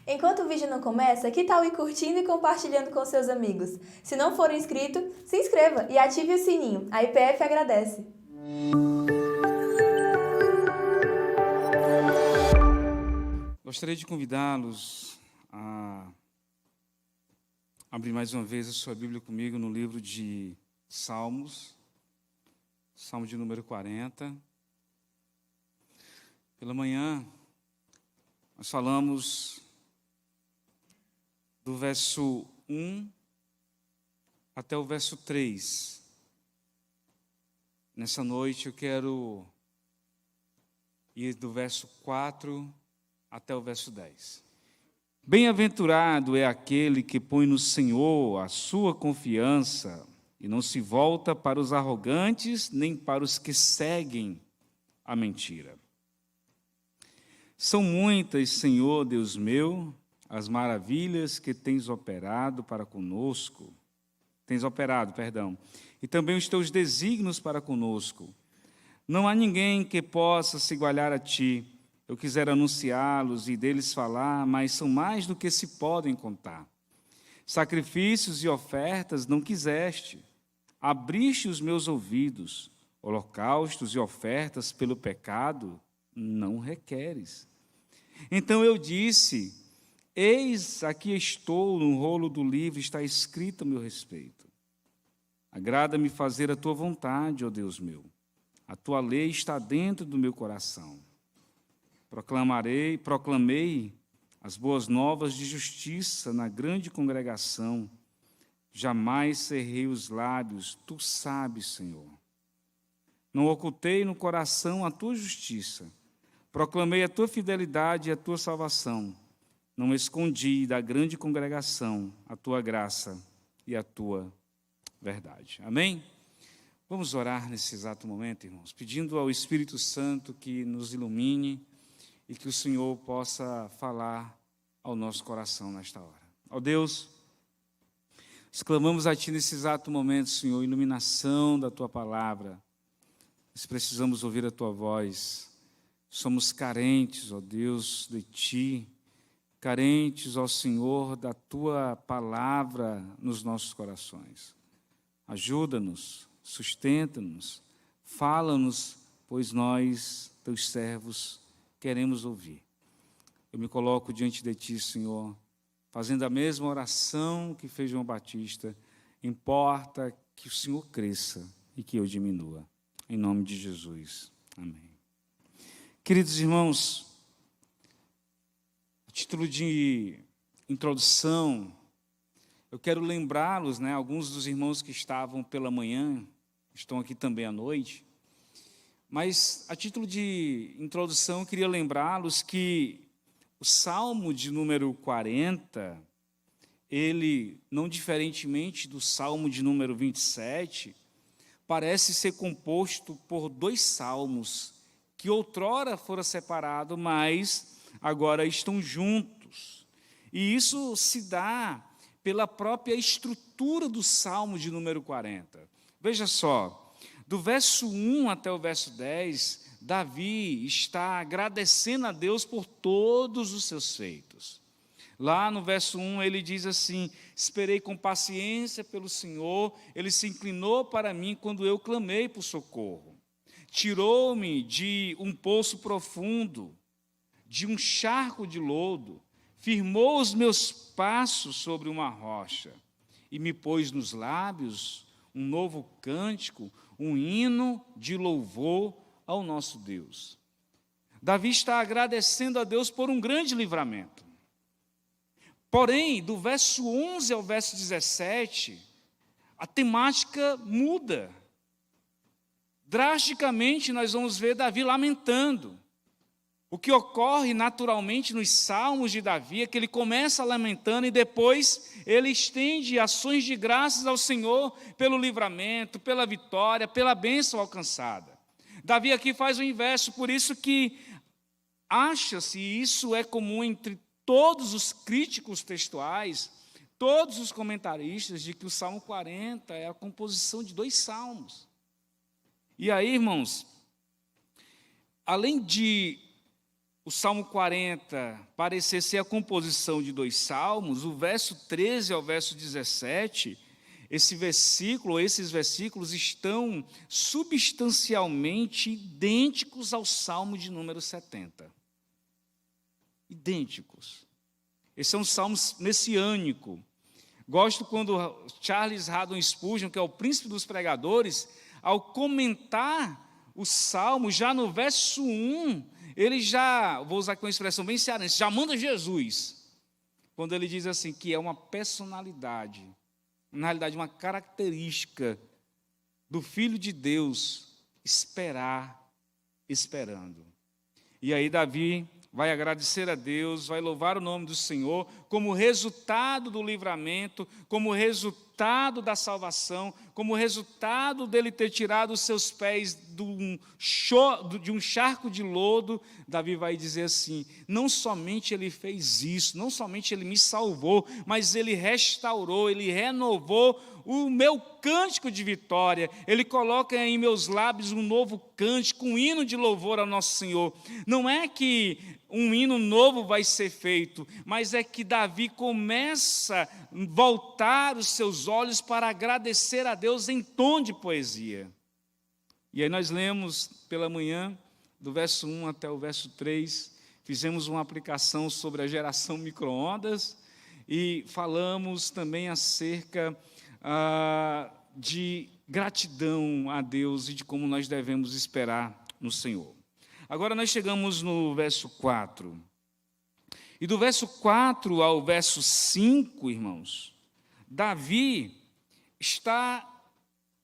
Enquanto o vídeo não começa, que tal ir curtindo e compartilhando com seus amigos? Se não for inscrito, se inscreva e ative o sininho. A IPF agradece. Gostaria de convidá-los a abrir mais uma vez a sua Bíblia comigo no livro de Salmos, Salmo de número 40. Pela manhã, nós falamos do verso 1 até o verso 3. Nessa noite eu quero ir do verso 4 até o verso 10. Bem-aventurado é aquele que põe no Senhor a sua confiança e não se volta para os arrogantes, nem para os que seguem a mentira. São muitas, Senhor Deus meu, as maravilhas que tens operado conosco, e também os teus desígnios para conosco. Não há ninguém que possa se igualar a ti. Eu quisera anunciá-los e deles falar, mas são mais do que se podem contar. Sacrifícios e ofertas não quiseste. Abriste os meus ouvidos. Holocaustos e ofertas pelo pecado não requeres. Então eu disse: eis, aqui estou, no rolo do livro está escrito a meu respeito. Agrada-me fazer a tua vontade, ó Deus meu. A tua lei está dentro do meu coração. Proclamei as boas novas de justiça na grande congregação. Jamais cerrei os lábios, tu sabes, Senhor. Não ocultei no coração a tua justiça. Proclamei a tua fidelidade e a tua salvação. Não escondi da grande congregação a tua graça e a tua verdade. Amém? Vamos orar nesse exato momento, irmãos, pedindo ao Espírito Santo que nos ilumine e que o Senhor possa falar ao nosso coração nesta hora. Ó Deus, exclamamos a Ti nesse exato momento, Senhor, iluminação da Tua palavra. Nós precisamos ouvir a Tua voz. Somos carentes, ó Deus, de Ti, carentes, ó Senhor, da Tua palavra nos nossos corações. Ajuda-nos, sustenta-nos, fala-nos, pois nós, Teus servos, queremos ouvir. Eu me coloco diante de Ti, Senhor, fazendo a mesma oração que fez João Batista. Importa que o Senhor cresça e que eu diminua. Em nome de Jesus. Amém. Queridos irmãos, a título de introdução, eu quero lembrá-los, alguns dos irmãos que estavam pela manhã, estão aqui também à noite, mas a título de introdução eu queria lembrá-los que o Salmo de número 40, ele, não diferentemente do Salmo de número 27, parece ser composto por dois salmos, que outrora foram separados, mas agora estão juntos. E isso se dá pela própria estrutura do Salmo de número 40. Veja só, do verso 1 até o verso 10, Davi está agradecendo a Deus por todos os seus feitos. Lá no verso 1 ele diz assim: esperei com paciência pelo Senhor, ele se inclinou para mim quando eu clamei por socorro. Tirou-me de um poço profundo, de um charco de lodo, firmou os meus passos sobre uma rocha e me pôs nos lábios um novo cântico, um hino de louvor ao nosso Deus. Davi está agradecendo a Deus por um grande livramento. Porém, do verso 11 ao verso 17, a temática muda. Drasticamente, nós vamos ver Davi lamentando. O que ocorre naturalmente nos salmos de Davi é que ele começa lamentando e depois ele estende ações de graças ao Senhor pelo livramento, pela vitória, pela bênção alcançada. Davi aqui faz o inverso, por isso que acha-se, e isso é comum entre todos os críticos textuais, todos os comentaristas, de que o Salmo 40 é a composição de dois salmos. E aí, irmãos, além de o Salmo 40 parecer ser a composição de 2 salmos, o verso 13 ao verso 17, esses versículos estão substancialmente idênticos ao Salmo de número 70. Idênticos. Esse é um salmo messiânico. Gosto quando Charles Haddon Spurgeon, que é o príncipe dos pregadores, ao comentar o salmo, já no verso 1, ele já, vou usar aqui uma expressão bem cearense, já manda Jesus. Quando ele diz assim, que é uma personalidade, na realidade uma característica do Filho de Deus, esperar, esperando. E aí Davi vai agradecer a Deus, vai louvar o nome do Senhor, como resultado do livramento, como resultado da salvação, como resultado dele ter tirado os seus pés de um charco de lodo. Davi vai dizer assim, não somente ele fez isso, não somente ele me salvou, mas ele restaurou, ele renovou o meu cântico de vitória. Ele coloca em meus lábios um novo cântico, um hino de louvor ao nosso Senhor. Não é que um hino novo vai ser feito, mas é que Davi começa a voltar os seus olhos para agradecer a Deus em tom de poesia. E aí nós lemos pela manhã, do verso 1 até o verso 3, fizemos uma aplicação sobre a geração micro-ondas e falamos também acerca de gratidão a Deus e de como nós devemos esperar no Senhor. Agora nós chegamos no verso 4. E do verso 4 ao verso 5, irmãos, Davi está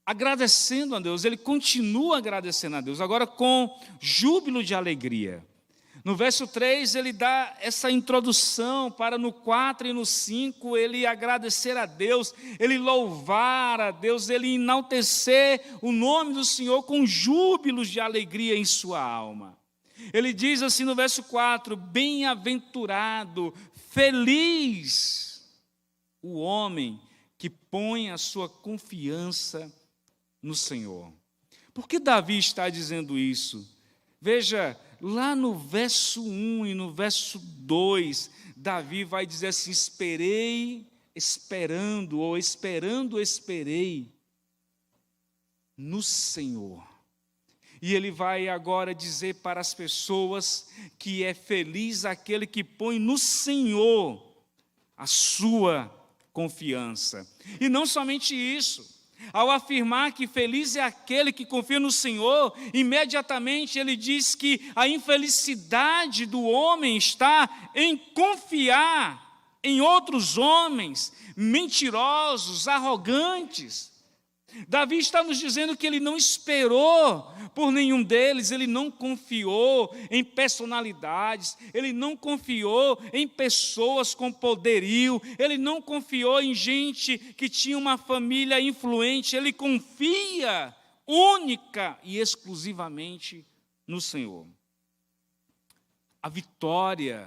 agradecendo a Deus, ele continua agradecendo a Deus, agora com júbilo de alegria. No verso 3, ele dá essa introdução para no 4 e no 5, ele agradecer a Deus, ele louvar a Deus, ele enaltecer o nome do Senhor com júbilos de alegria em sua alma. Ele diz assim no verso 4, bem-aventurado, feliz o homem que põe a sua confiança no Senhor. Por que Davi está dizendo isso? Veja, lá no verso 1 e no verso 2, Davi vai dizer assim, esperei, esperando, ou esperando, esperei no Senhor. E ele vai agora dizer para as pessoas que é feliz aquele que põe no Senhor a sua confiança. E não somente isso, ao afirmar que feliz é aquele que confia no Senhor, imediatamente ele diz que a infelicidade do homem está em confiar em outros homens mentirosos, arrogantes. Davi está nos dizendo que ele não esperou por nenhum deles, ele não confiou em personalidades, ele não confiou em pessoas com poderio, ele não confiou em gente que tinha uma família influente, ele confia única e exclusivamente no Senhor. A vitória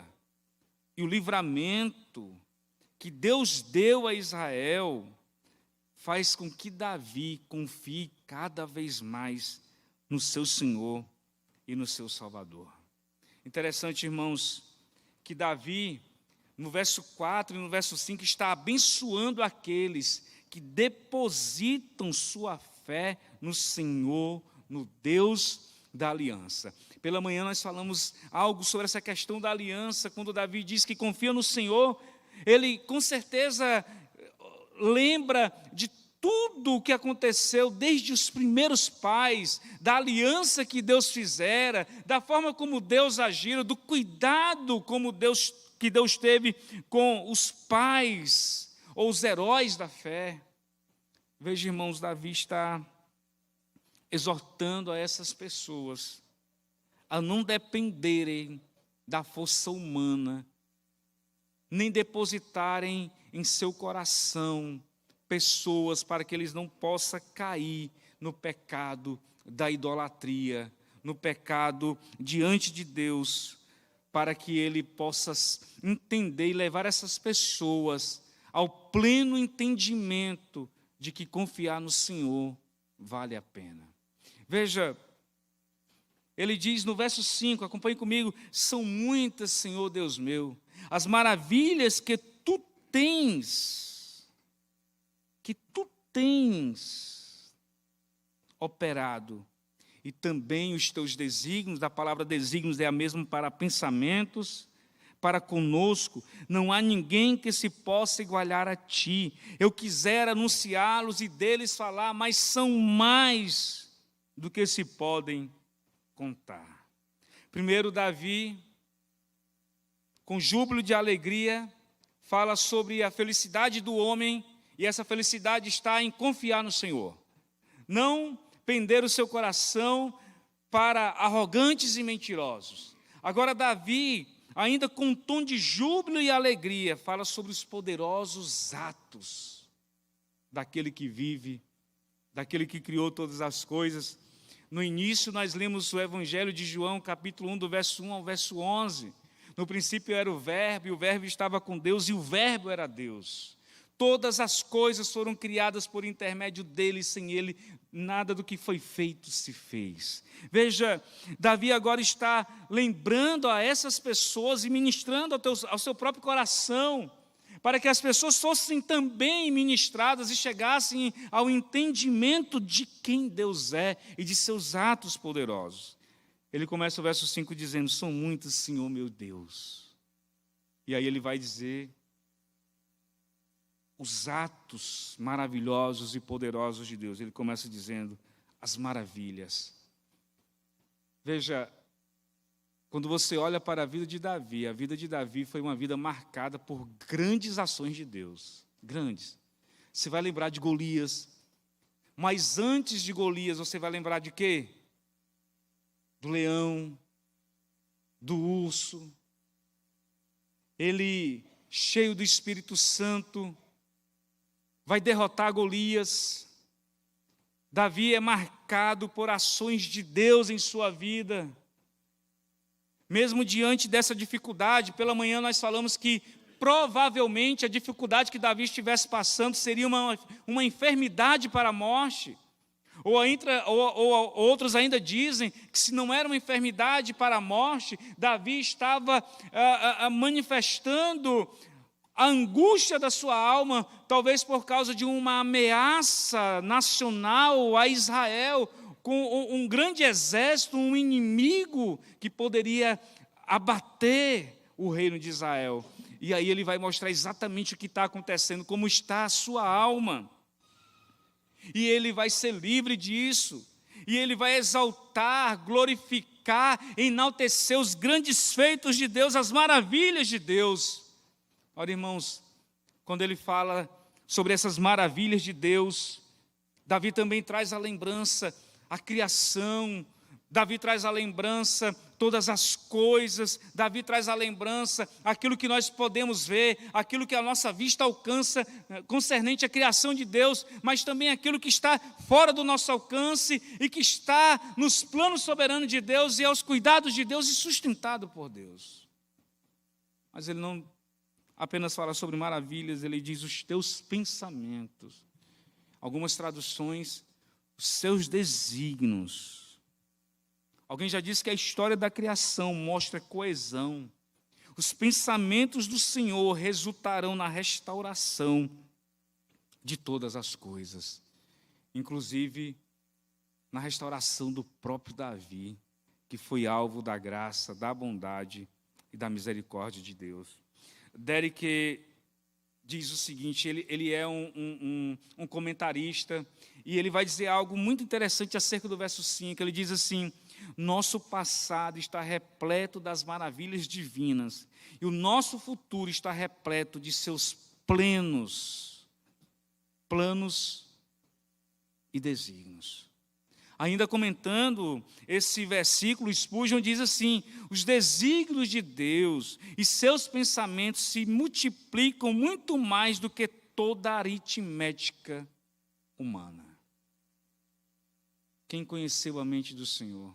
e o livramento que Deus deu a Israel faz com que Davi confie cada vez mais no seu Senhor e no seu Salvador. Interessante, irmãos, que Davi, no verso 4 e no verso 5, está abençoando aqueles que depositam sua fé no Senhor, no Deus da aliança. Pela manhã nós falamos algo sobre essa questão da aliança, quando Davi diz que confia no Senhor, ele com certeza lembra de tudo o que aconteceu desde os primeiros pais, da aliança que Deus fizera, da forma como Deus agiu, do cuidado que Deus teve com os pais ou os heróis da fé. Veja, irmãos, Davi está exortando a essas pessoas a não dependerem da força humana, nem depositarem em seu coração pessoas para que eles não possam cair no pecado da idolatria, no pecado diante de Deus, para que ele possa entender e levar essas pessoas ao pleno entendimento de que confiar no Senhor vale a pena. Veja, Ele diz no verso 5, acompanhe comigo: são muitas, Senhor Deus meu, as maravilhas que tu tens operado, e também os teus desígnios. A palavra desígnios é a mesma para pensamentos, para conosco. Não há ninguém que se possa igualar a ti. Eu quisera anunciá-los e deles falar, mas são mais do que se podem contar. Primeiro, Davi, com júbilo de alegria, fala sobre a felicidade do homem, e essa felicidade está em confiar no Senhor. Não pender o seu coração para arrogantes e mentirosos. Agora, Davi, ainda com um tom de júbilo e alegria, fala sobre os poderosos atos daquele que vive, daquele que criou todas as coisas. No início, nós lemos o Evangelho de João, capítulo 1, do verso 1 ao verso 11. No princípio era o Verbo, e o Verbo estava com Deus, e o Verbo era Deus. Todas as coisas foram criadas por intermédio dele, sem ele, nada do que foi feito se fez. Veja, Davi agora está lembrando a essas pessoas e ministrando ao seu próprio coração, para que as pessoas fossem também ministradas e chegassem ao entendimento de quem Deus é e de seus atos poderosos. Ele começa o verso 5 dizendo: são muitos, Senhor meu Deus. E aí ele vai dizer os atos maravilhosos e poderosos de Deus. Ele começa dizendo as maravilhas. Veja, quando você olha para a vida de Davi foi uma vida marcada por grandes ações de Deus, grandes. Você vai lembrar de Golias, mas antes de Golias você vai lembrar de quê? Do leão, do urso. Ele, cheio do Espírito Santo, vai derrotar Golias. Davi é marcado por ações de Deus em sua vida. Mesmo diante dessa dificuldade, pela manhã nós falamos que provavelmente a dificuldade que Davi estivesse passando seria uma enfermidade para a morte. Ou outros ainda dizem que se não era uma enfermidade para a morte, Davi estava manifestando a angústia da sua alma, talvez por causa de uma ameaça nacional a Israel, com um grande exército, um inimigo que poderia abater o reino de Israel. E aí ele vai mostrar exatamente o que está acontecendo, como está a sua alma. E ele vai ser livre disso, e ele vai exaltar, glorificar, enaltecer os grandes feitos de Deus, as maravilhas de Deus. Ora, irmãos, quando ele fala sobre essas maravilhas de Deus, Davi também traz a lembrança, a criação, Davi traz a lembrança, todas as coisas, Davi traz a lembrança, aquilo que nós podemos ver, aquilo que a nossa vista alcança, concernente à criação de Deus, mas também aquilo que está fora do nosso alcance e que está nos planos soberanos de Deus e aos cuidados de Deus e sustentado por Deus. Mas ele não apenas fala sobre maravilhas, ele diz os teus pensamentos. Algumas traduções, os seus desígnios. Alguém já disse que a história da criação mostra coesão. Os pensamentos do Senhor resultarão na restauração de todas as coisas, inclusive na restauração do próprio Davi, que foi alvo da graça, da bondade e da misericórdia de Deus. Derek diz o seguinte, ele é um comentarista, e ele vai dizer algo muito interessante acerca do verso 5, ele diz assim: nosso passado está repleto das maravilhas divinas, e o nosso futuro está repleto de seus planos e desígnios. Ainda comentando esse versículo, Spurgeon diz assim: os desígnios de Deus e seus pensamentos se multiplicam muito mais do que toda a aritmética humana. Quem conheceu a mente do Senhor?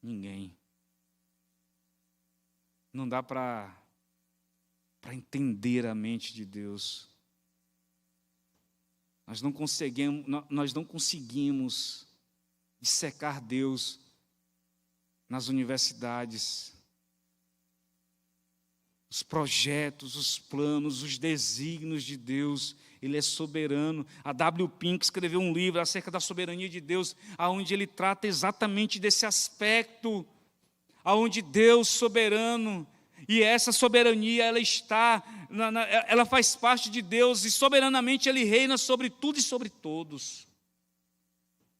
Ninguém. Não dá para entender a mente de Deus. Nós não conseguimos dissecar Deus nas universidades. Os projetos, os planos, os desígnios de Deus, Ele é soberano. A W. Pink escreveu um livro acerca da soberania de Deus, onde ele trata exatamente desse aspecto, onde Deus soberano, e essa soberania, ela faz parte de Deus, e soberanamente Ele reina sobre tudo e sobre todos.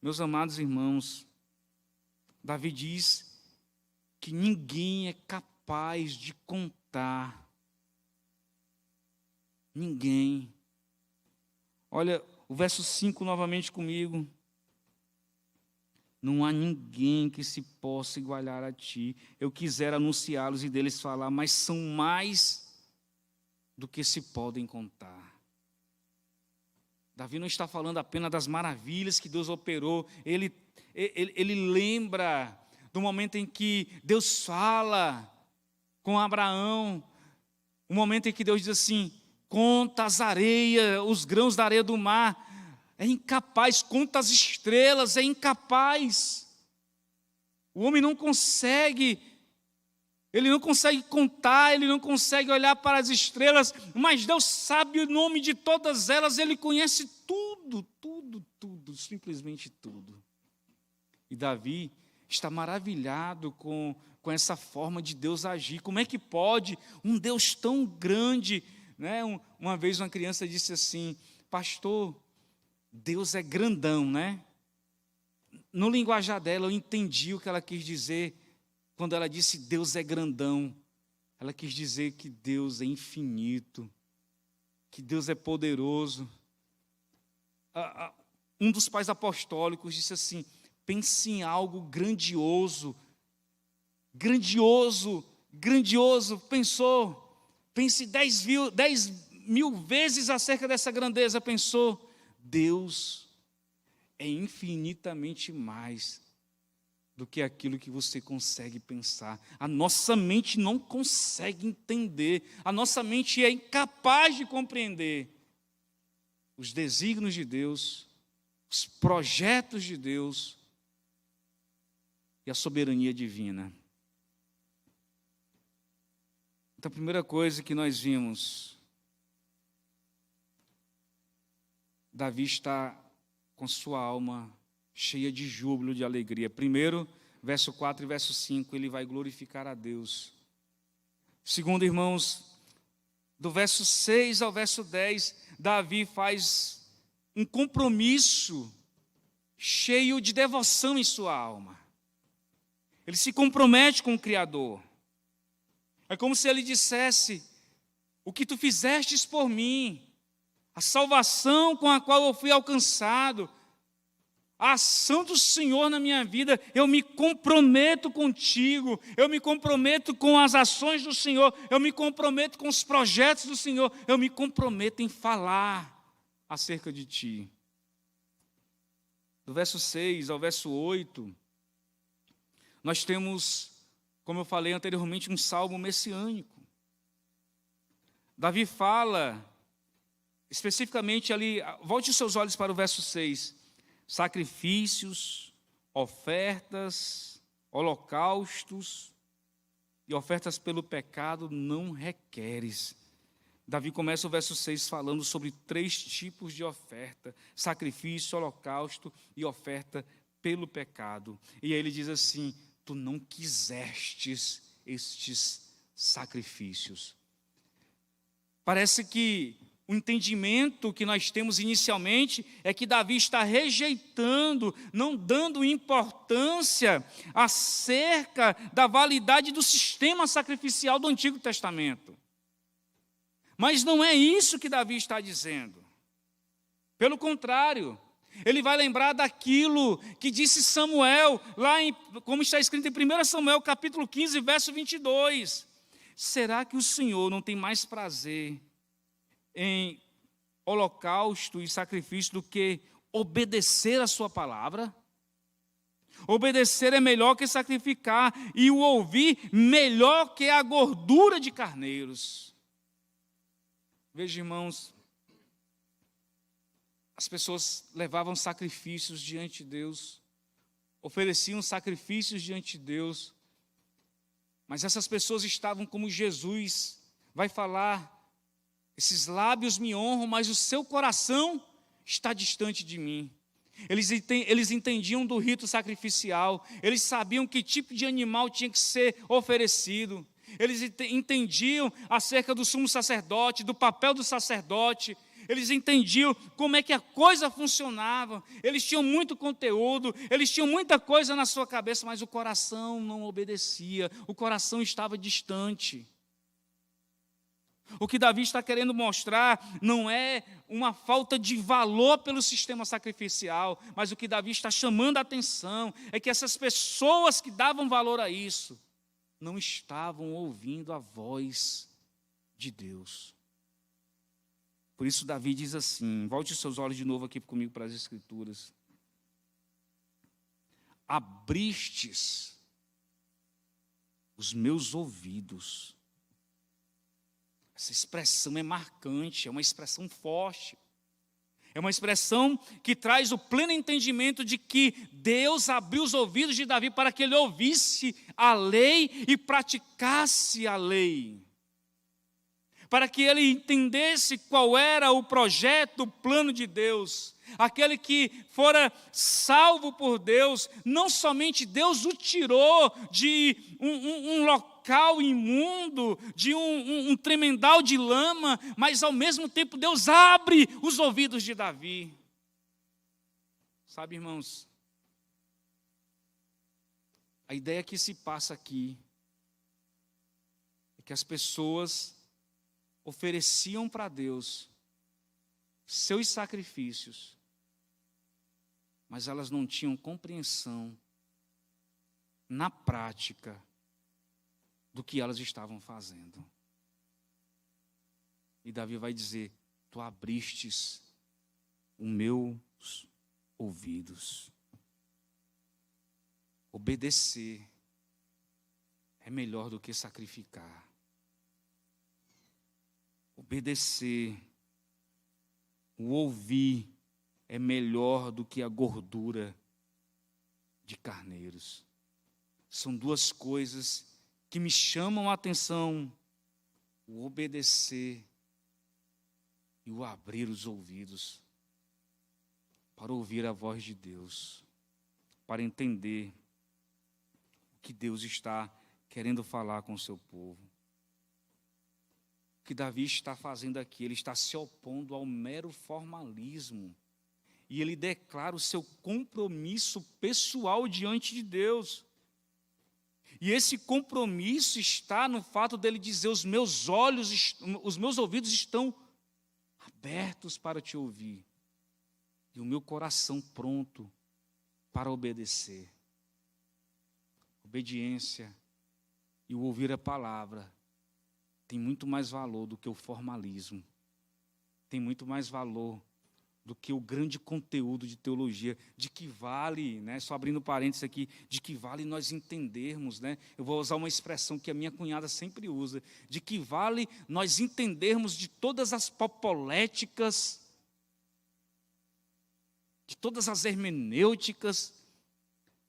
Meus amados irmãos, Davi diz que ninguém é capaz de contar. Ninguém. Olha, o verso 5 novamente comigo. Não há ninguém que se possa igualar a ti. Eu quisera anunciá-los e deles falar, mas são mais do que se podem contar. Davi não está falando apenas das maravilhas que Deus operou. Ele lembra do momento em que Deus fala com Abraão. O momento em que Deus diz assim, conta as areias, os grãos da areia do mar. É incapaz, conta as estrelas, é incapaz. O homem não consegue, ele não consegue contar, ele não consegue olhar para as estrelas, mas Deus sabe o nome de todas elas, Ele conhece tudo, tudo, tudo, simplesmente tudo. E Davi está maravilhado com essa forma de Deus agir. Como é que pode um Deus tão grande, né? Uma vez uma criança disse assim, pastor, Deus é grandão, né? No linguajar dela, eu entendi o que ela quis dizer. Quando ela disse Deus é grandão, ela quis dizer que Deus é infinito, que Deus é poderoso. Um dos pais apostólicos disse assim, pense em algo grandioso, grandioso, grandioso. Pense 10 mil vezes acerca dessa grandeza. Pensou, Deus é infinitamente mais do que aquilo que você consegue pensar. A nossa mente não consegue entender, a nossa mente é incapaz de compreender os desígnios de Deus, os projetos de Deus e a soberania divina. Então, a primeira coisa que nós vimos, Davi está com sua alma cheia de júbilo, de alegria. Primeiro, verso 4 e verso 5, ele vai glorificar a Deus. Segundo, irmãos, do verso 6 ao verso 10, Davi faz um compromisso cheio de devoção em sua alma. Ele se compromete com o Criador. É como se ele dissesse, o que tu fizestes por mim, a salvação com a qual eu fui alcançado, a ação do Senhor na minha vida, eu me comprometo contigo, eu me comprometo com as ações do Senhor, eu me comprometo com os projetos do Senhor, eu me comprometo em falar acerca de ti. Do verso 6 ao verso 8, nós temos, como eu falei anteriormente, um salmo messiânico. Davi fala, especificamente ali, volte os seus olhos para o verso 6, sacrifícios, ofertas, holocaustos e ofertas pelo pecado não requeres. Davi começa o verso 6 falando sobre 3 tipos de oferta: sacrifício, holocausto e oferta pelo pecado. E aí ele diz assim, tu não quisestes estes sacrifícios. Parece que o entendimento que nós temos inicialmente é que Davi está rejeitando, não dando importância acerca da validade do sistema sacrificial do Antigo Testamento. Mas não é isso que Davi está dizendo. Pelo contrário, ele vai lembrar daquilo que disse Samuel, como está escrito em 1 Samuel, capítulo 15, verso 22. Será que o Senhor não tem mais prazer em holocausto e sacrifício do que obedecer a sua palavra? Obedecer é melhor que sacrificar, e o ouvir melhor que a gordura de carneiros. Veja, irmãos, as pessoas levavam sacrifícios diante de Deus, ofereciam sacrifícios diante de Deus, Mas essas pessoas estavam como Jesus vai falar: esses lábios me honram, mas o seu coração está distante de mim. Eles entendiam do rito sacrificial, eles sabiam que tipo de animal tinha que ser oferecido, eles entendiam acerca do sumo sacerdote, do papel do sacerdote, eles entendiam como é que a coisa funcionava, eles tinham muito conteúdo, eles tinham muita coisa na sua cabeça, mas o coração não obedecia, o coração estava distante. O que Davi está querendo mostrar não é uma falta de valor pelo sistema sacrificial, mas o que Davi está chamando a atenção é que essas pessoas que davam valor a isso não estavam ouvindo a voz de Deus. Por isso Davi diz assim, volte os seus olhos de novo aqui comigo para as Escrituras. Abristes os meus ouvidos. Essa expressão é marcante, é uma expressão forte. É uma expressão que traz o pleno entendimento de que Deus abriu os ouvidos de Davi para que ele ouvisse a lei e praticasse a lei. Para que ele entendesse qual era o projeto, o plano de Deus. Aquele que fora salvo por Deus, não somente Deus o tirou de um local imundo, de um tremendal de lama, mas ao mesmo tempo Deus abre os ouvidos de Davi. Sabe, irmãos, a ideia que se passa aqui é que as pessoas ofereciam para Deus seus sacrifícios, mas elas não tinham compreensão na prática do que elas estavam fazendo. E Davi vai dizer: tu abristes os meus ouvidos. Obedecer é melhor do que sacrificar. Obedecer, o ouvir é melhor do que a gordura de carneiros. São duas coisas que me chamam a atenção: o obedecer e o abrir os ouvidos para ouvir a voz de Deus, para entender o que Deus está querendo falar com o seu povo. O que Davi está fazendo aqui, ele está se opondo ao mero formalismo. E ele declara o seu compromisso pessoal diante de Deus. E esse compromisso está no fato dele dizer: os meus ouvidos estão abertos para te ouvir. E o meu coração pronto para obedecer. Obediência e o ouvir a palavra tem muito mais valor do que o formalismo. Tem muito mais valor do que o grande conteúdo de teologia. De que vale, né, só abrindo parênteses aqui, de que vale nós entendermos, né, eu vou usar uma expressão que a minha cunhada sempre usa, de que vale nós entendermos de todas as popoléticas, de todas as hermenêuticas,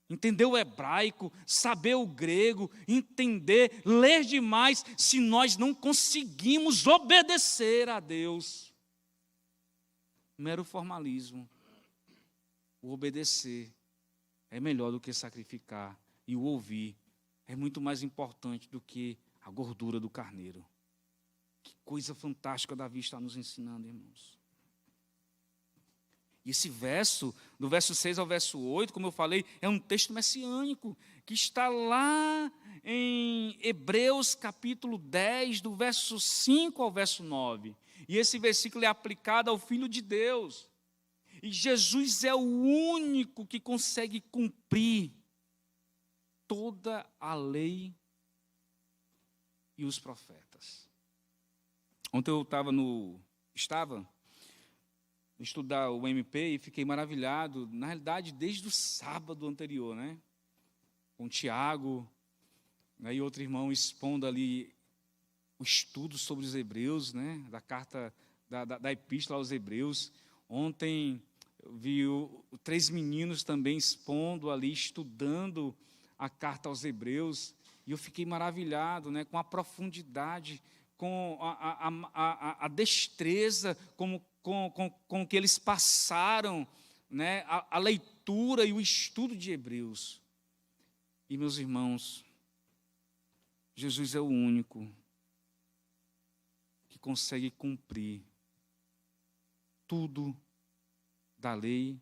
entender o hebraico, saber o grego, entender, ler demais, se nós não conseguimos obedecer a Deus. Mero formalismo. O obedecer é melhor do que sacrificar, e o ouvir é muito mais importante do que a gordura do carneiro. Que coisa fantástica Davi está nos ensinando, irmãos. E esse verso, do verso 6 ao verso 8, como eu falei, é um texto messiânico, que está lá em Hebreus capítulo 10, do verso 5 ao verso 9. E esse versículo é aplicado ao Filho de Deus. E Jesus é o único que consegue cumprir toda a lei e os profetas. Ontem eu estava estudar o MP e fiquei maravilhado, na realidade, desde o sábado anterior, né? Com o Tiago, né, e outro irmão expondo ali o estudo sobre os Hebreus, né? Da carta, da epístola aos Hebreus. Ontem eu vi três meninos também expondo ali, estudando a carta aos Hebreus. E eu fiquei maravilhado, né, com a profundidade, com a destreza com que eles passaram, né, a leitura e o estudo de Hebreus. E, meus irmãos, Jesus é o único que consegue cumprir tudo da lei,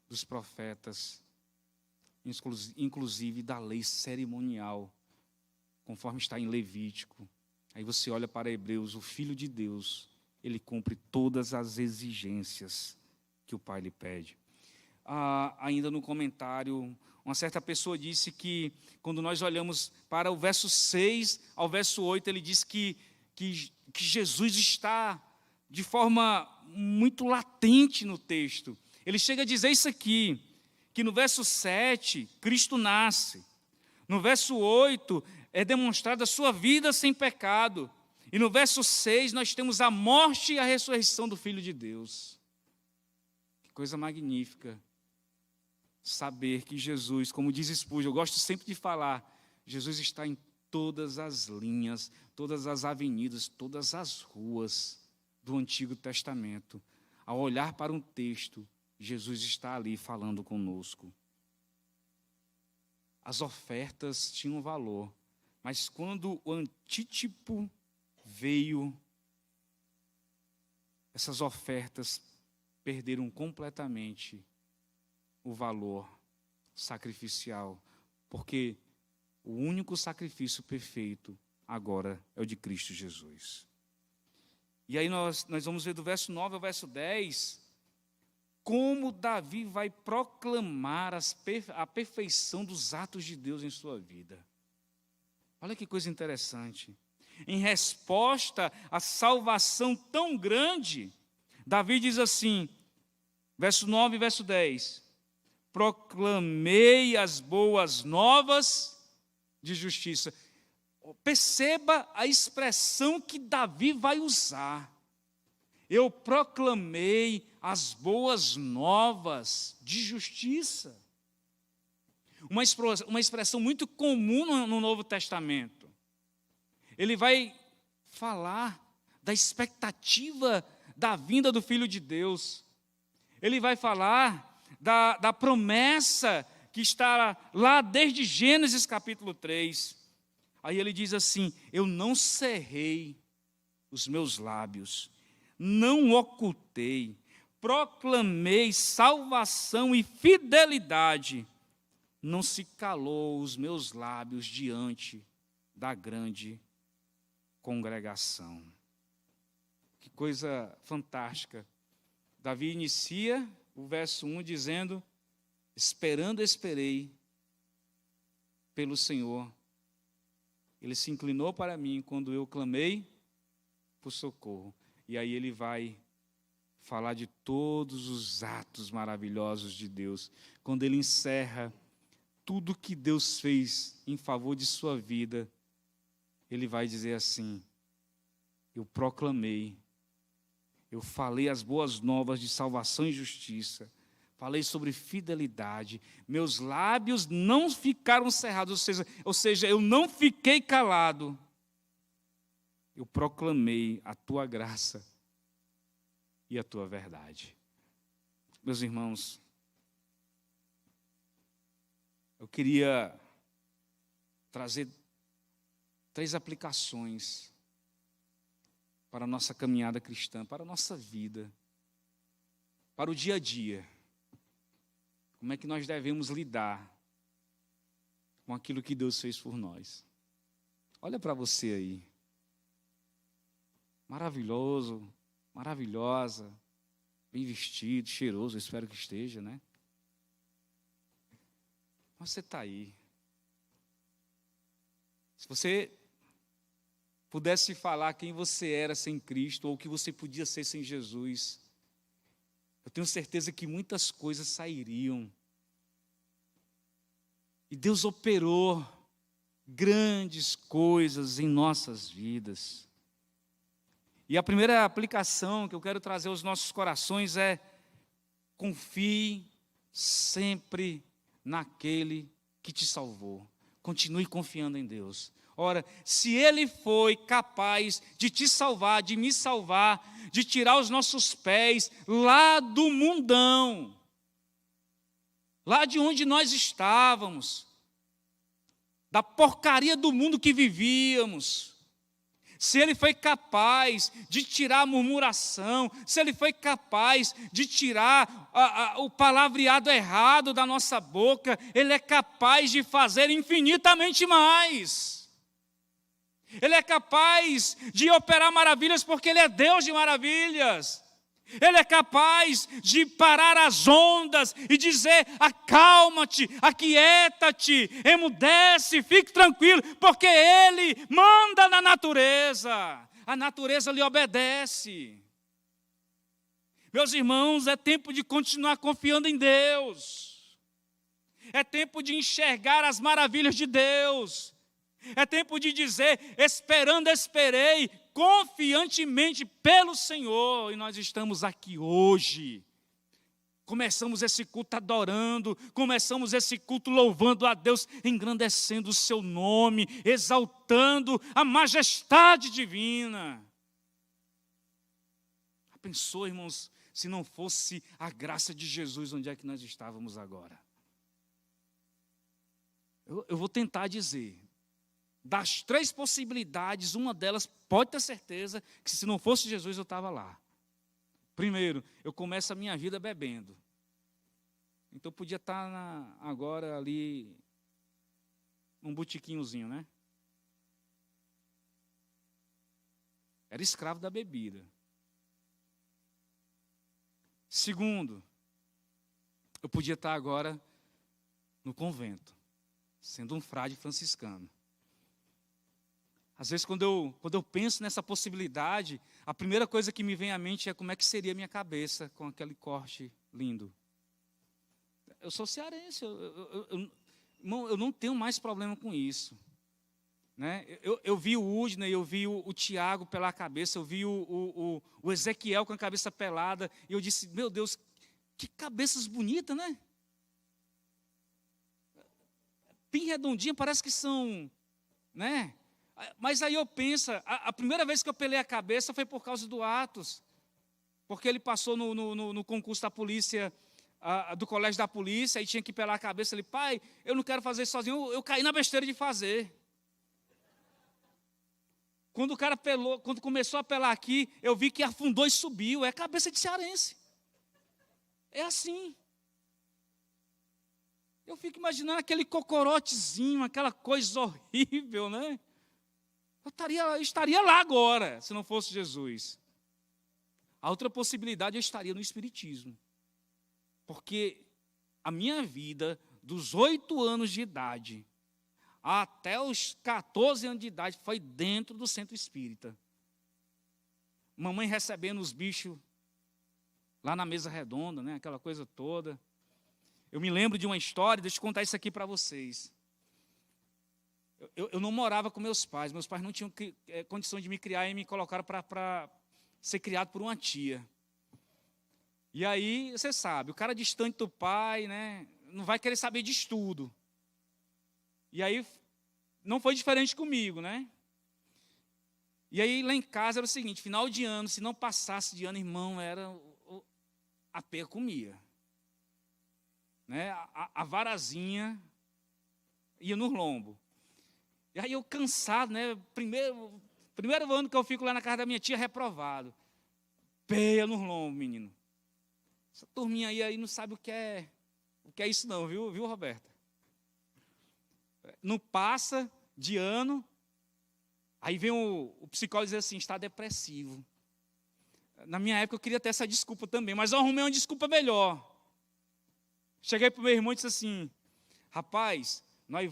dos profetas, inclusive da lei cerimonial, conforme está em Levítico. Aí você olha para Hebreus, o Filho de Deus, ele cumpre todas as exigências que o Pai lhe pede. Ainda no comentário, uma certa pessoa disse que, quando nós olhamos para o verso 6 ao verso 8, ele diz que Jesus está de forma muito latente no texto. Ele chega a dizer isso aqui, que no verso 7, Cristo nasce. No verso 8, é demonstrada a sua vida sem pecado. E no verso 6, nós temos a morte e a ressurreição do Filho de Deus. Que coisa magnífica. Saber que Jesus, como diz Spurgeon, eu gosto sempre de falar, Jesus está em todas as linhas, todas as avenidas, todas as ruas do Antigo Testamento. Ao olhar para um texto, Jesus está ali falando conosco. As ofertas tinham valor, mas quando o antítipo veio, essas ofertas perderam completamente o valor sacrificial, porque o único sacrifício perfeito agora é o de Cristo Jesus. E aí nós vamos ver do verso 9 ao verso 10, como Davi vai proclamar a perfeição dos atos de Deus em sua vida. Olha que coisa interessante. Em resposta à salvação tão grande, Davi diz assim, verso 9 e verso 10, proclamei as boas novas de justiça. Perceba a expressão que Davi vai usar. Eu proclamei as boas novas de justiça. Uma expressão muito comum no Novo Testamento. Ele vai falar da expectativa da vinda do Filho de Deus. Ele vai falar da promessa que está lá desde Gênesis capítulo 3. Aí ele diz assim, eu não cerrei os meus lábios, não ocultei, proclamei salvação e fidelidade, não se calou os meus lábios diante da grande congregação. Que coisa fantástica. Davi inicia o verso 1 dizendo, esperando esperei pelo Senhor. Ele se inclinou para mim quando eu clamei por socorro. E aí ele vai falar de todos os atos maravilhosos de Deus. Quando ele encerra tudo que Deus fez em favor de sua vida, ele vai dizer assim, eu proclamei, eu falei as boas novas de salvação e justiça, falei sobre fidelidade, meus lábios não ficaram cerrados, ou seja, eu não fiquei calado. Eu proclamei a tua graça e a tua verdade. Meus irmãos, eu queria trazer 3 aplicações para a nossa caminhada cristã, para a nossa vida, para o dia a dia. Como é que nós devemos lidar com aquilo que Deus fez por nós? Olha para você aí. Maravilhoso, maravilhosa, bem vestido, cheiroso, eu espero que esteja, né? Mas você está aí. Se você pudesse falar quem você era sem Cristo, ou o que você podia ser sem Jesus, eu tenho certeza que muitas coisas sairiam. E Deus operou grandes coisas em nossas vidas. E a primeira aplicação que eu quero trazer aos nossos corações é: confie sempre naquele que te salvou. Continue confiando em Deus. Ora, se Ele foi capaz de te salvar, de me salvar, de tirar os nossos pés lá do mundão, lá de onde nós estávamos, da porcaria do mundo que vivíamos, se Ele foi capaz de tirar a murmuração, se Ele foi capaz de tirar o palavreado errado da nossa boca, Ele é capaz de fazer infinitamente mais. Ele é capaz de operar maravilhas porque Ele é Deus de maravilhas. Ele é capaz de parar as ondas e dizer: acalma-te, aquieta-te, emudece, fique tranquilo, porque Ele manda na natureza, a natureza lhe obedece. Meus irmãos, é tempo de continuar confiando em Deus, é tempo de enxergar as maravilhas de Deus, é tempo de dizer: esperando, esperei confiantemente pelo Senhor. E nós estamos aqui hoje. Começamos esse culto adorando, começamos esse culto louvando a Deus, engrandecendo o seu nome, exaltando a majestade divina. Pensou, irmãos, se não fosse a graça de Jesus, onde é que nós estávamos agora? Eu vou tentar dizer. Das 3 possibilidades, uma delas, pode ter certeza, que se não fosse Jesus eu estava lá. Primeiro, eu começo a minha vida bebendo. Então eu podia estar agora ali, num botiquinhozinho, né? Era escravo da bebida. Segundo, eu podia estar agora no convento, sendo um frade franciscano. Às vezes, quando eu penso nessa possibilidade, a primeira coisa que me vem à mente é como é que seria a minha cabeça com aquele corte lindo. Eu sou cearense, eu não tenho mais problema com isso. Né? Eu vi o Udney, eu vi o Tiago pelar a cabeça, eu vi o Ezequiel com a cabeça pelada, e eu disse: meu Deus, que cabeças bonitas, né? Bem redondinha, parece que são, né? Mas aí eu penso, a primeira vez que eu pelei a cabeça foi por causa do Atos, porque ele passou no concurso da polícia, do colégio da polícia, e tinha que pelar a cabeça. Ele: pai, eu não quero fazer isso sozinho, eu caí na besteira de fazer. Quando o cara pelou, quando começou a pelar aqui, eu vi que afundou e subiu. É cabeça de cearense. É assim. Eu fico imaginando aquele cocorotezinho, aquela coisa horrível, né? Eu estaria lá agora, se não fosse Jesus. A outra possibilidade, eu estaria no Espiritismo. Porque a minha vida, dos 8 anos de idade até os 14 anos de idade, foi dentro do centro espírita. Mamãe recebendo os bichos lá na mesa redonda, né? Aquela coisa toda. Eu me lembro de uma história, deixa eu contar isso aqui para vocês. Eu não morava com meus pais não tinham condição de me criar e me colocaram para ser criado por uma tia. E aí, você sabe, o cara distante do pai, né, não vai querer saber de estudo. E aí, não foi diferente comigo, né? E aí, lá em casa era o seguinte: final de ano, se não passasse de ano, irmão, era a peia comia. Né? A varazinha ia no lombo. E aí eu cansado, né? Primeiro ano que eu fico lá na casa da minha tia, reprovado. Peia no lombo, menino. Essa turminha aí não sabe o que é isso não, viu, Roberta? Não passa de ano, aí vem o psicólogo dizer assim: está depressivo. Na minha época eu queria ter essa desculpa também, mas eu arrumei uma desculpa melhor. Cheguei para o meu irmão e disse assim: rapaz, nós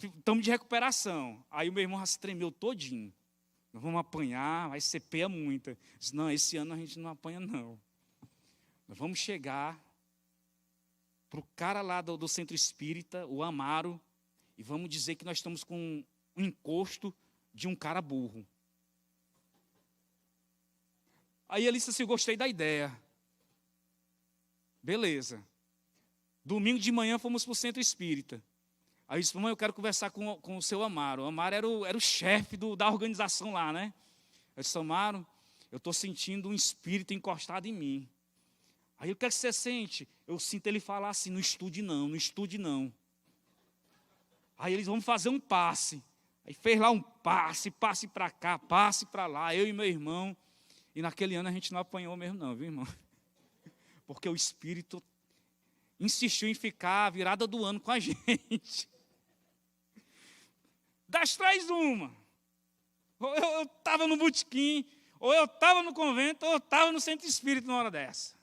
estamos de recuperação. Aí o meu irmão já se tremeu todinho. Nós vamos apanhar, vai ser peia muita. Disse: não, esse ano a gente não apanha não. Nós vamos chegar para o cara lá do centro espírita, o Amaro, e vamos dizer que nós estamos com um encosto de um cara burro. Aí ele disse assim: eu gostei da ideia. Beleza. Domingo de manhã fomos para o centro espírita. Aí eu disse, mãe, eu quero conversar com o seu Amaro. O Amaro era o chefe da organização lá, né? Eu disse, Amaro, eu estou sentindo um espírito encostado em mim. Aí o que é que você sente? Eu sinto ele falar assim, não estude não, não estude não. Aí eles vão fazer um passe. Aí fez lá um passe para cá, passe para lá, eu e meu irmão. E naquele ano a gente não apanhou mesmo não, viu, irmão? Porque o Espírito insistiu em ficar a virada do ano com a gente. Das três, uma. Ou eu estava no botequim, ou eu estava no convento, ou eu estava no centro espírita na hora dessa.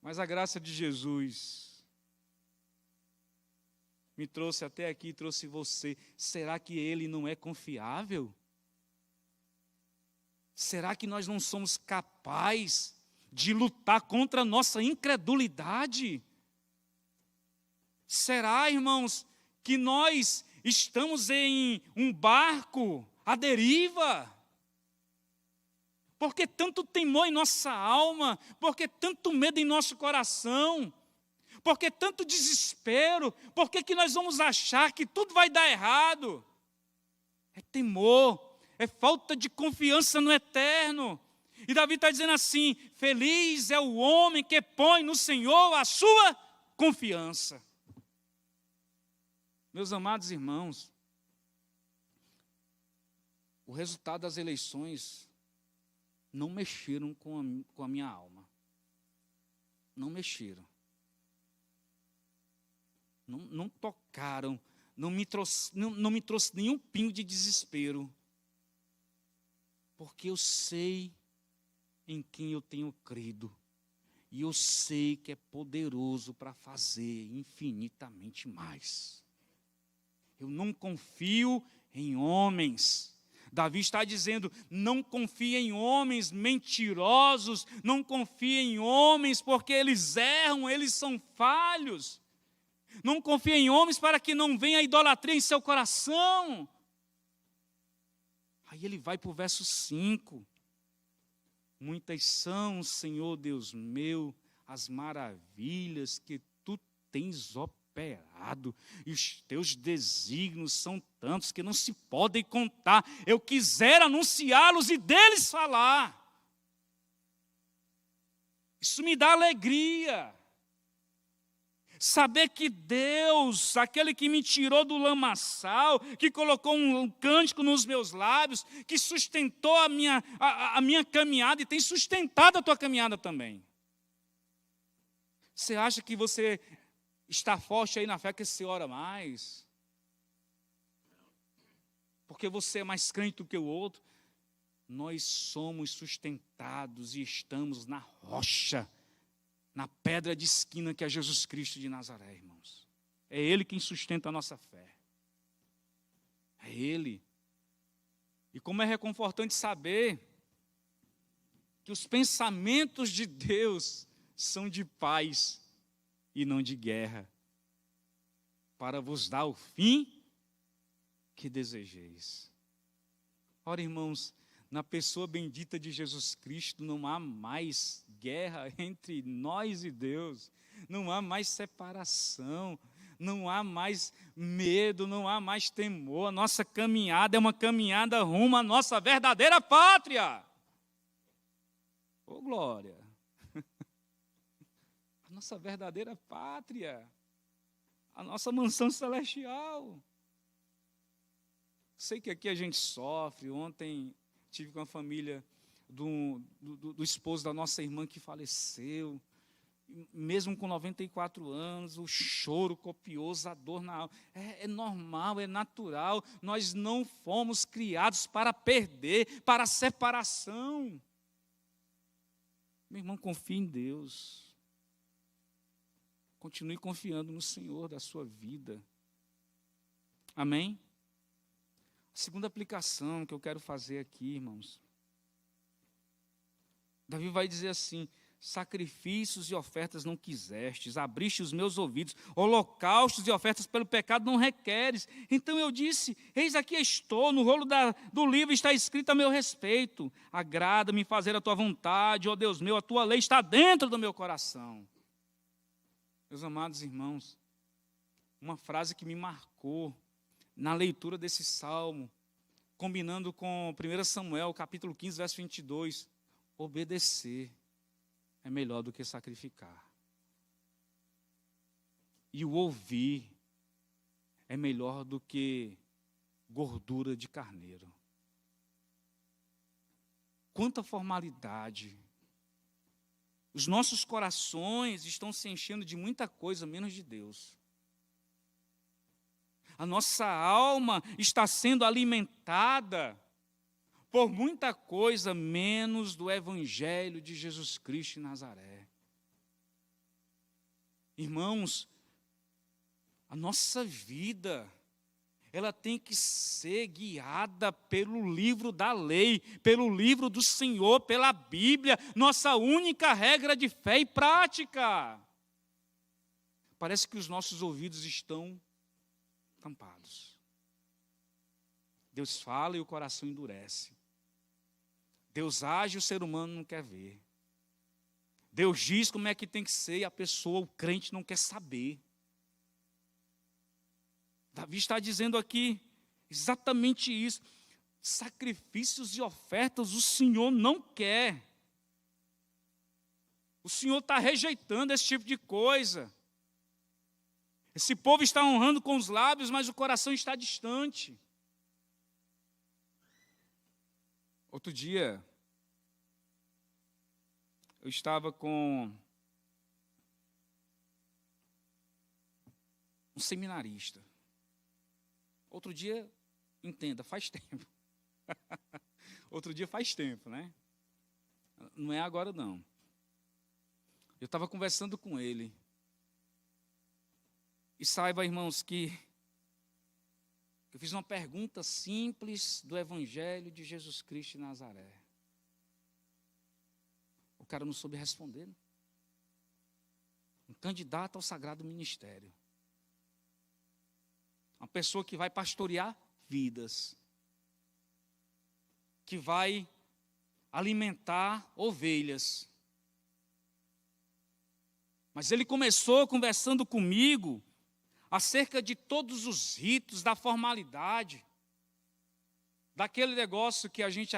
Mas a graça de Jesus me trouxe até aqui, trouxe você. Será que Ele não é confiável? Será que nós não somos capazes de lutar contra a nossa incredulidade? Será, irmãos, que nós estamos em um barco à deriva? Por que tanto temor em nossa alma? Por que tanto medo em nosso coração? Por que tanto desespero? Por que nós vamos achar que tudo vai dar errado? É temor, é falta de confiança no eterno. E Davi está dizendo assim, feliz é o homem que põe no Senhor a sua confiança. Meus amados irmãos, o resultado das eleições não mexeram com a minha alma. Não mexeram. Não tocaram, não me trouxe nenhum pingo de desespero. Porque eu sei em quem eu tenho crido. E eu sei que é poderoso para fazer infinitamente mais. Eu não confio em homens. Davi está dizendo, não confie em homens mentirosos, não confie em homens porque eles erram, eles são falhos. Não confie em homens para que não venha a idolatria em seu coração. Aí ele vai para o verso 5. Muitas são, Senhor Deus meu, as maravilhas que tu tens operado, e os teus desígnios são tantos que não se podem contar. Eu quisera anunciá-los e deles falar. Isso me dá alegria. Saber que Deus, aquele que me tirou do lamaçal, que colocou um cântico nos meus lábios, que sustentou a minha caminhada e tem sustentado a tua caminhada também. Você acha que você está forte aí na fé que você ora mais? Porque você é mais crente do que o outro? Nós somos sustentados e estamos na rocha, na pedra de esquina que é Jesus Cristo de Nazaré, irmãos. É Ele quem sustenta a nossa fé. É Ele. E como é reconfortante saber que os pensamentos de Deus são de paz e não de guerra, para vos dar o fim que desejeis. Ora, irmãos, na pessoa bendita de Jesus Cristo não há mais guerra entre nós e Deus, não há mais separação, não há mais medo, não há mais temor. A nossa caminhada é uma caminhada rumo à nossa verdadeira pátria. Ô glória! A nossa verdadeira pátria, a nossa mansão celestial. Sei que aqui a gente sofre. Ontem tive com a família do esposo da nossa irmã que faleceu. Mesmo com 94 anos, o choro copioso, a dor na alma. É normal, é natural. Nós não fomos criados para perder, para separação. Meu irmão, confie em Deus. Continue confiando no Senhor da sua vida. Amém? A segunda aplicação que eu quero fazer aqui, irmãos. Davi vai dizer assim: sacrifícios e ofertas não quisestes, abriste os meus ouvidos, holocaustos e ofertas pelo pecado não requeres. Então eu disse, eis aqui estou, no rolo do livro está escrito a meu respeito. Agrada-me fazer a tua vontade, ó Deus meu, a tua lei está dentro do meu coração. Meus amados irmãos, uma frase que me marcou na leitura desse salmo, combinando com 1 Samuel, capítulo 15, verso 22. Obedecer é melhor do que sacrificar. E o ouvir é melhor do que gordura de carneiro. Quanta formalidade. Os nossos corações estão se enchendo de muita coisa, menos de Deus. A nossa alma está sendo alimentada por muita coisa, menos do Evangelho de Jesus Cristo de Nazaré. Irmãos, a nossa vida, ela tem que ser guiada pelo livro da lei, pelo livro do Senhor, pela Bíblia, nossa única regra de fé e prática. Parece que os nossos ouvidos estão tampados. Deus fala e o coração endurece. Deus age e o ser humano não quer ver. Deus diz como é que tem que ser e a pessoa, o crente, não quer saber. Davi está dizendo aqui exatamente isso. Sacrifícios e ofertas o Senhor não quer. O Senhor está rejeitando esse tipo de coisa. Esse povo está honrando com os lábios, mas o coração está distante. Outro dia, eu estava com um seminarista. Outro dia, entenda, faz tempo. Outro dia faz tempo, né? Não é agora, não. Eu estava conversando com ele. E saiba, irmãos, que eu fiz uma pergunta simples do Evangelho de Jesus Cristo de Nazaré. O cara não soube responder. Um candidato ao sagrado ministério. Uma pessoa que vai pastorear vidas. Que vai alimentar ovelhas. Mas ele começou conversando comigo acerca de todos os ritos, da formalidade, daquele negócio que a gente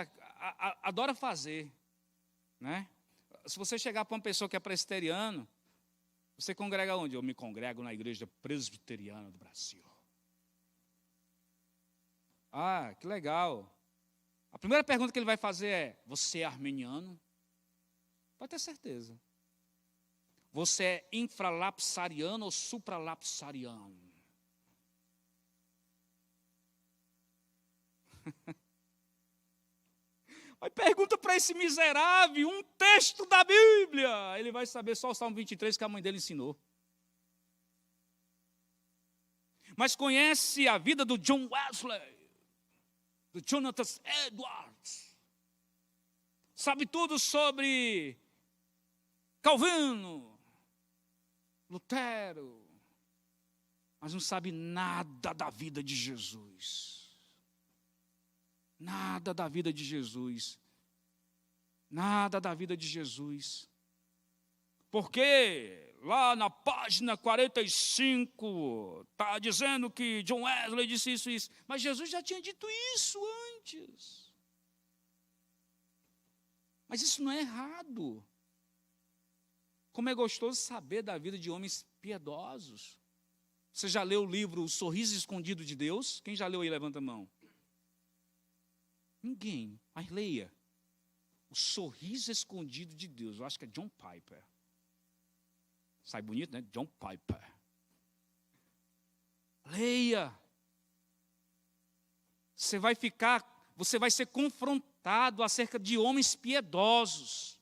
adora fazer, né? Se você chegar para uma pessoa que é presbiteriano, você congrega onde? Eu me congrego na Igreja Presbiteriana do Brasil. Ah, que legal. A primeira pergunta que ele vai fazer é: você é armeniano? Pode ter certeza. Você é infralapsariano ou supralapsariano? Aí pergunta para esse miserável um texto da Bíblia. Ele vai saber só o Salmo 23 que a mãe dele ensinou. Mas conhece a vida do John Wesley, do Jonathan Edwards. Sabe tudo sobre Calvino, Lutero, mas não sabe nada da vida de Jesus. Nada da vida de Jesus. Nada da vida de Jesus. Porque lá na página 45 está dizendo que John Wesley disse isso e isso. Mas Jesus já tinha dito isso antes. Mas isso não é errado. Como é gostoso saber da vida de homens piedosos. Você já leu o livro O Sorriso Escondido de Deus? Quem já leu aí, levanta a mão. Ninguém, mas leia. O Sorriso Escondido de Deus. Eu acho que é John Piper. Sai bonito, né? John Piper. Leia. Você vai ser confrontado acerca de homens piedosos.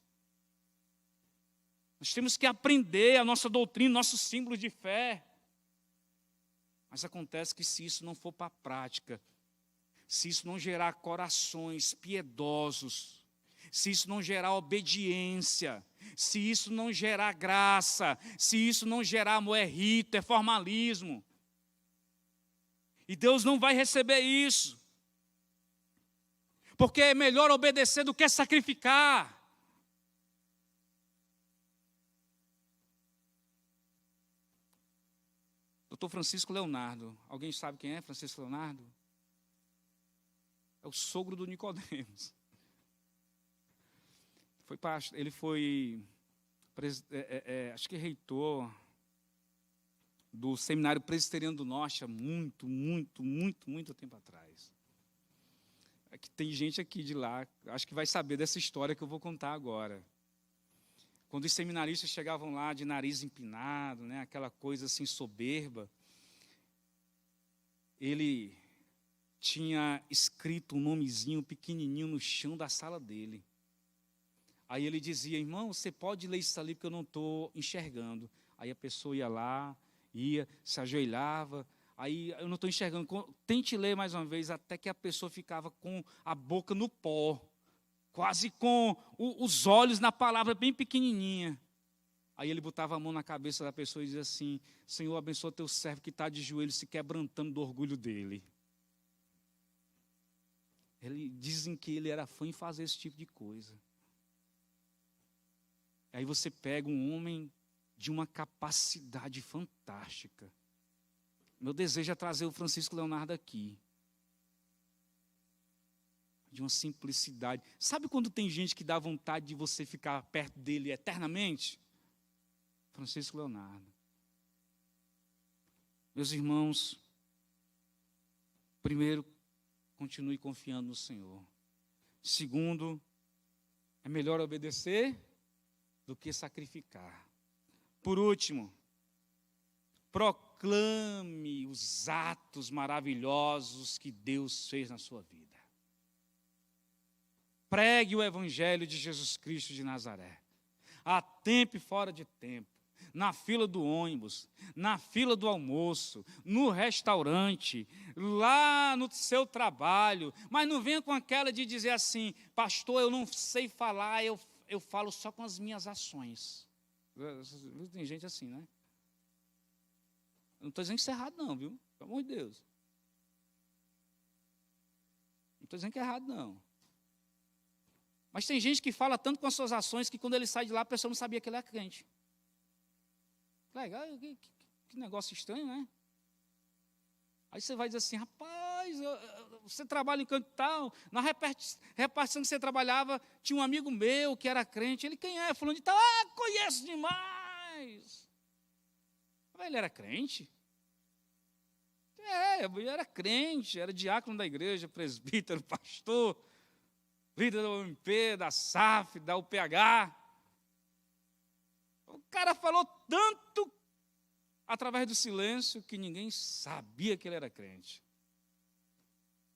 Nós temos que aprender a nossa doutrina, nossos símbolos de fé. Mas acontece que se isso não for para a prática, se isso não gerar corações piedosos, se isso não gerar obediência, se isso não gerar graça, se isso não gerar amor, é rito, é formalismo. E Deus não vai receber isso. Porque é melhor obedecer do que sacrificar. Doutor Francisco Leonardo. Alguém sabe quem é Francisco Leonardo? É o sogro do Nicodemos. Ele foi, acho que reitor do Seminário Presbiteriano do Norte há muito tempo atrás. É que tem gente aqui de lá, acho que vai saber dessa história que eu vou contar agora. Quando os seminaristas chegavam lá de nariz empinado, né, aquela coisa assim soberba, ele tinha escrito um nomezinho pequenininho no chão da sala dele. Aí ele dizia: irmão, você pode ler isso ali porque eu não estou enxergando. Aí a pessoa ia lá, se ajoelhava, aí eu não estou enxergando. Tente ler mais uma vez, até que a pessoa ficava com a boca no pó, quase com os olhos na palavra bem pequenininha. Aí ele botava a mão na cabeça da pessoa e dizia assim: Senhor, abençoa teu servo que está de joelho se quebrantando do orgulho dele. Dizem que ele era fã em fazer esse tipo de coisa. Aí você pega um homem de uma capacidade fantástica. Meu desejo é trazer o Francisco Leonardo aqui. De uma simplicidade. Sabe quando tem gente que dá vontade de você ficar perto dele eternamente? Francisco Leonardo. Meus irmãos, primeiro, continue confiando no Senhor. Segundo, é melhor obedecer do que sacrificar. Por último, proclame os atos maravilhosos que Deus fez na sua vida. Pregue o Evangelho de Jesus Cristo de Nazaré. A tempo e fora de tempo. Na fila do ônibus, na fila do almoço, no restaurante, lá no seu trabalho. Mas não venha com aquela de dizer assim: pastor, eu não sei falar, eu falo só com as minhas ações. Tem gente assim, né? Não estou dizendo que isso é errado não, viu? Pelo amor de Deus. Não estou dizendo que é errado não. Mas tem gente que fala tanto com as suas ações que quando ele sai de lá a pessoa não sabia que ele é crente. Legal, que negócio estranho, né? Aí você vai dizer assim: rapaz, você trabalha em canto tal, na repartição que você trabalhava, tinha um amigo meu que era crente. Ele: quem é? Fulano de tal. Ah, conheço demais. Ele era crente? Ele era crente, era diácono da igreja, presbítero, pastor, líder da UMP, da SAF, da UPH. O cara falou tanto através do silêncio que ninguém sabia que ele era crente.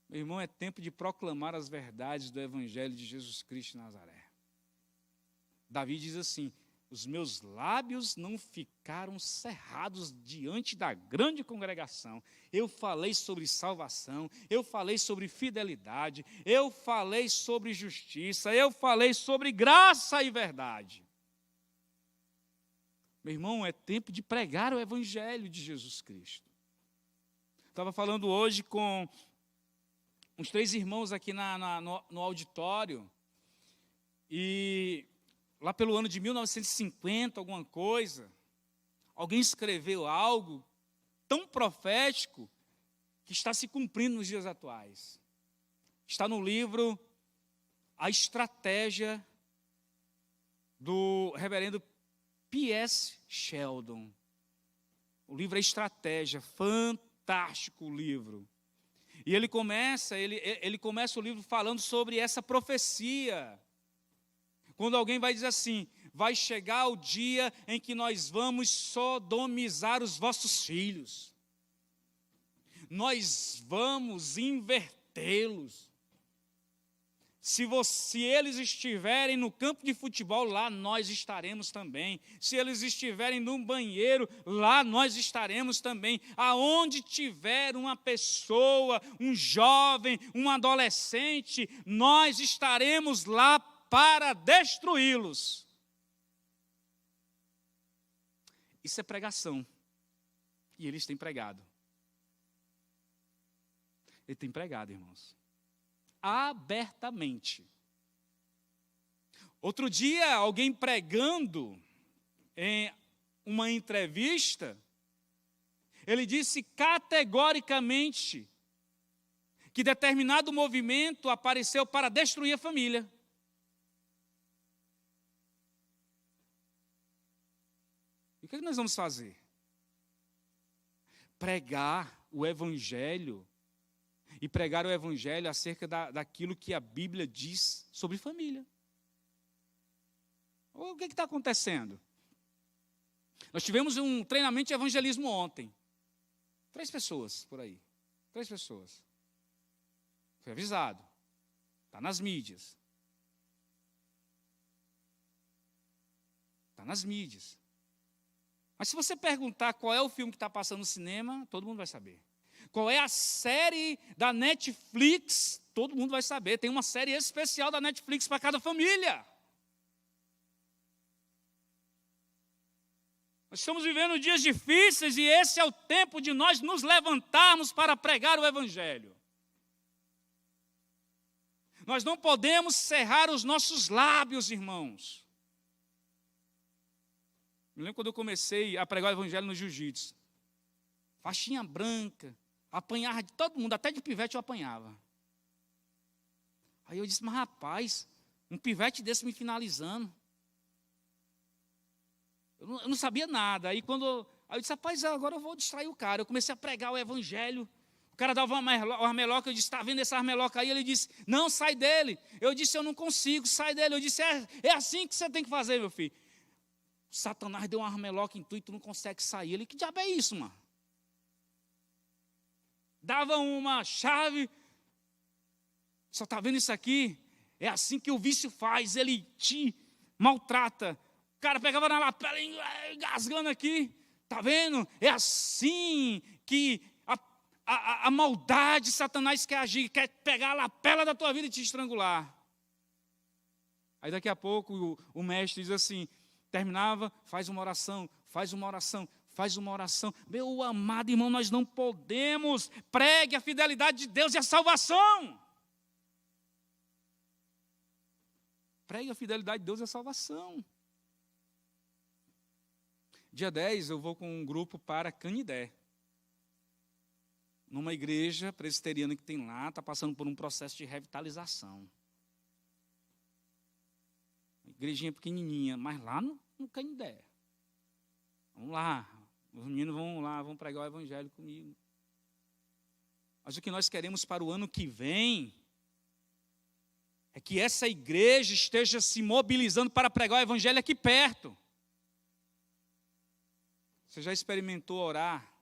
Meu irmão, é tempo de proclamar as verdades do Evangelho de Jesus Cristo de Nazaré. Davi diz assim: os meus lábios não ficaram cerrados diante da grande congregação. Eu falei sobre salvação, eu falei sobre fidelidade, eu falei sobre justiça, eu falei sobre graça e verdade. Meu irmão, é tempo de pregar o Evangelho de Jesus Cristo. Estava falando hoje com uns 3 irmãos aqui no auditório, e lá pelo ano de 1950, alguma coisa, alguém escreveu algo tão profético que está se cumprindo nos dias atuais. Está no livro A Estratégia, do reverendo P.S. Sheldon. O livro é Estratégia, fantástico livro. E ele começa o livro falando sobre essa profecia. Quando alguém vai dizer assim: vai chegar o dia em que nós vamos sodomizar os vossos filhos. Nós vamos invertê-los. Se eles estiverem no campo de futebol, lá nós estaremos também. Se eles estiverem num banheiro, lá nós estaremos também. Aonde tiver uma pessoa, um jovem, um adolescente, nós estaremos lá para destruí-los. Isso é pregação. E eles têm pregado. Ele tem pregado, irmãos. Abertamente. Outro dia, alguém pregando em uma entrevista, Ele disse categoricamente que determinado movimento apareceu para destruir a família. E o que nós vamos fazer? Pregar o Evangelho, e pregar o Evangelho acerca daquilo que a Bíblia diz sobre família. O que está acontecendo? Nós tivemos um treinamento de evangelismo ontem. 3 pessoas por aí. 3 pessoas. Foi avisado. Está nas mídias. Está nas mídias. Mas se você perguntar qual é o filme que está passando no cinema, todo mundo vai saber. Qual é a série da Netflix, todo mundo vai saber. Tem uma série especial da Netflix para cada família. Nós estamos vivendo dias difíceis e esse é o tempo de nós nos levantarmos para pregar o Evangelho. Nós não podemos cerrar os nossos lábios, irmãos. Me lembro quando eu comecei a pregar o Evangelho no jiu-jitsu. Faixinha branca, apanhava de todo mundo, até de pivete eu apanhava. Aí eu disse, mas rapaz, um pivete desse me finalizando. Eu não sabia nada. Aí eu disse, rapaz, agora eu vou distrair o cara. Eu comecei a pregar o Evangelho. O cara dava uma armeloca, eu disse, está vendo essa armeloca aí? Ele disse, não, sai dele. Eu disse, eu não consigo, sai dele. Eu disse, é assim que você tem que fazer, meu filho. Satanás deu uma armeloca em tu e tu não consegue sair. Ele, que diabo é isso, mano? Dava uma chave. Só está vendo isso aqui? É assim que o vício faz, ele te maltrata. O cara pegava na lapela, engasgando aqui. Está vendo? É assim que a maldade, Satanás quer agir, quer pegar a lapela da tua vida e te estrangular. Aí daqui a pouco o mestre diz assim, terminava, faz uma oração, faz uma oração, faz uma oração. Meu amado irmão, nós não podemos. Pregue a fidelidade de Deus e a salvação. Pregue a fidelidade de Deus e a salvação. Dia 10 eu vou com um grupo para Canidé. Numa igreja presbiteriana que tem lá, está passando por um processo de revitalização. Uma igrejinha pequenininha, mas lá no Canidé. Vamos lá, os meninos vão lá, vão pregar o Evangelho comigo. Mas o que nós queremos para o ano que vem é que essa igreja esteja se mobilizando para pregar o Evangelho aqui perto. Você já experimentou orar?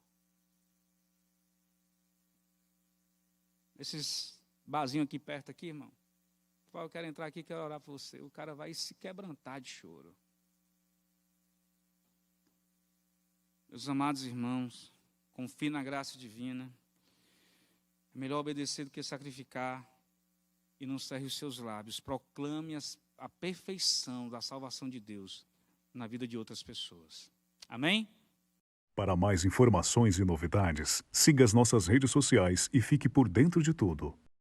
Esses barzinhos aqui perto, aqui, irmão. Eu quero entrar aqui, quero orar por você. O cara vai se quebrantar de choro. Meus amados irmãos, confie na graça divina. É melhor obedecer do que sacrificar. E não cerre os seus lábios. Proclame a perfeição da salvação de Deus na vida de outras pessoas. Amém? Para mais informações e novidades, siga as nossas redes sociais e fique por dentro de tudo.